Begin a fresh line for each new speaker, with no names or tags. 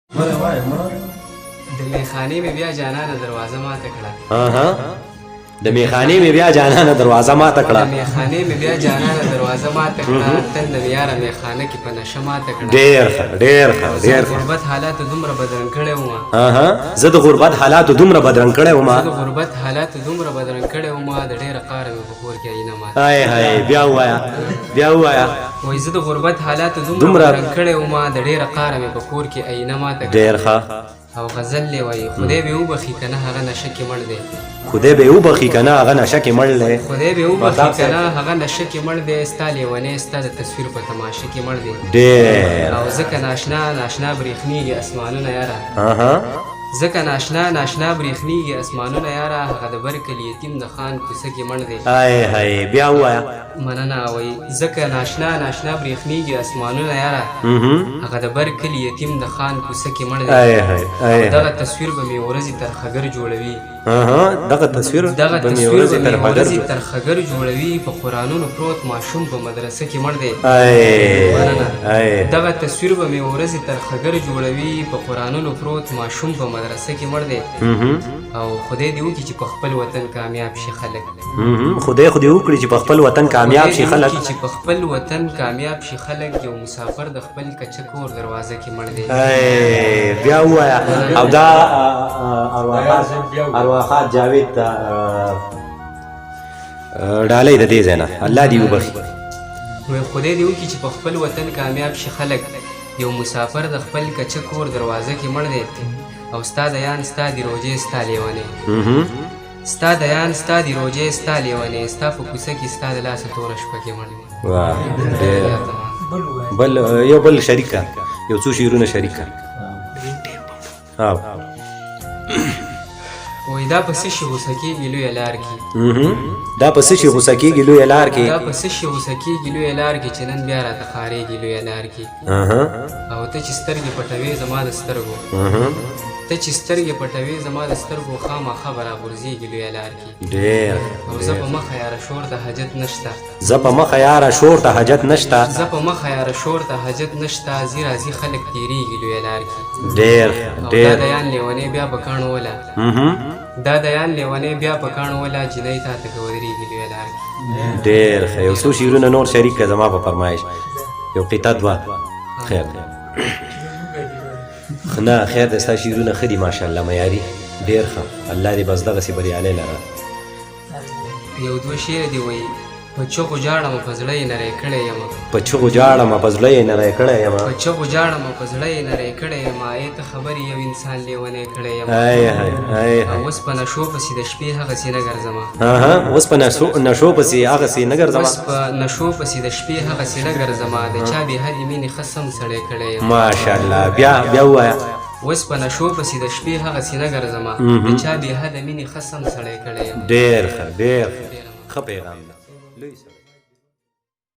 د میخانې مې بیا جانانه دروازه ماته کړه.
د میخانې مې بیا جانانه دروازه ماته کړه.
د میخانې مې بیا جانانه دروازه ماته کړه. تل د یاره میخانه کې په نشه ماته کړه.
ډېر ښه ډېر ښه ډېر ښه.
غربت حالاتو دومره بدرنګ کړی وم.
زه د غربت حالاتو دومره بدرنګ کړی وم.
زه د غربت حالاتو دومره بدرنګ کړی وم. د ډېره قاره مې په کور کې عینه ماته.
هاي هاي بیا ووایه بیا ووایه.
وایي زه د غربت حالاتو دومره بدرنګ کړی وم. د ډېره قاره مې په کور کې عینه ماته کړه.
ډېر ښه.
او غزل دی وایي خدای به وبخي که نه هغه نشه کې مړ دی.
خدای به وبخي که نه هغه نشه کې مړ دی.
خدای به وبخي که نه هغه نشه کې مړ دی. ستا لیونی ستا د تصویر په تماشه کې مړ دی.
ډېر.
او ځکه ناشنا ناشنا برېښنېږي اسمانونه یاره. ځکه ناشنا ناشنا برېښنېږي اسمانونه یاره. هغه د بر کلي یتیم د خان کوڅه کې مړ دی.
هاي هاي بیا ووایه.
مننه. وایي ځکه ناشنا ناشنا برېښنېږي اسمانونه یاره. هغه د بر کلي یتیم د خان کوڅه کې مړ دی.
هاي هاي هاي.
دغه تصویر به مې ورځي تر خګر جوړوي.
دغه تصویر
به مې ورځي تر خګر جوړوي. په قرآنونو پروت ماشوم په مدرسه کې مړ دی. مننه. دغه تصویر به مې ورځي تر خګر جوړوي. په قرآنونو پروت ماشوم په مدرسه کې مړ دی. او خدای دې وکړي چې په خپل وطن کامیاب شي خلک.
خدای خو دې وکړي چې په خپل وطن کامیاب شي خلک.
چې په خپل وطن کامیاب شي خلک. یو مسافر د خپل کچه کور دروازه کې مړ دی.
بیا ووایه. او دا ارواحات جاوید ته ډالۍ د دې ځای نه الله دې وبخي.
خدای دې وکړي چې په خپل وطن کامیاب شي خلک. یو مسافر د خپل کچه کور دروازه کې مړ دی. او ستا د یان ستا د روجې ستا لیونې. ستا د یان ستا د روجې ستا لیونې. ستا په کوڅه کې ستا د لاسه توره شپه کې مړ دی.
بل یو بل شریکه یو څو شعرونه شریکه.
وای دا په څه شي غوسه کېږي لویه لار کې.
دا په څه شي غوسه کېږي لویه لار کې.
دا په څه شي غوسه کېږي لویه لار کې. چې نن بیا راته ښکارېږي لویه لار کې. او ته چې سترګې پټوې زما د سترګو. ته چې سترګې پټوې زما د سترګو. خامخا به راغورځېږي لویه لار کې.
ډېر.
او زه په مخه یاره شور ته حاجت نشته.
زه په مخه یاره شور ته حاجت نشته.
زه په مخه یاره شور ته حاجت نشته. ځي راځي خلک تېرېږي لویه لار کې.
ډېر ډېر.
دا د یان لیونی بیا په کاڼو وله. دا د یان لیونی بیا په کاڼو وله. جنۍ تا ته که ودرېږي لویه لار کې.
ډېر ښه. یو څو شعرونه نور شریک کړه زما په فرمایش. یو قطعه دوه. خیر نه خیر دی. ستا شعرونه ښه دي ماشاءالله معیاري ډېر ښه. الله دې بس دغسې بریالی لره.
یو دوه شعر دی وایي په چغو جاړم په زړه یې نری کړی یم.
په چغو جاړم په زړه یې نری کړی یم.
په چغو جاړم په زړه یې نری کړی یم. ای ته خبرې یو انسان لیونی کړی یم. اوس په نشو پسې د شپې هغسې نه ګرځمه.
اوس په نشو پسې هغسې نه ګرځمه.
اوس په نشو پسې د شپې هغسې نه ګرځمه. د چا بې حدې مینې ښه سم سړی کړی یم.
ماشاءالله بیا ووایه.
اوس په نشو پسې د شپې هغسې نه ګرځمه. د چا بې حده مینې ښه سم سړی کړی یم.
ډېر ښه ډېر ښه پیغام دی.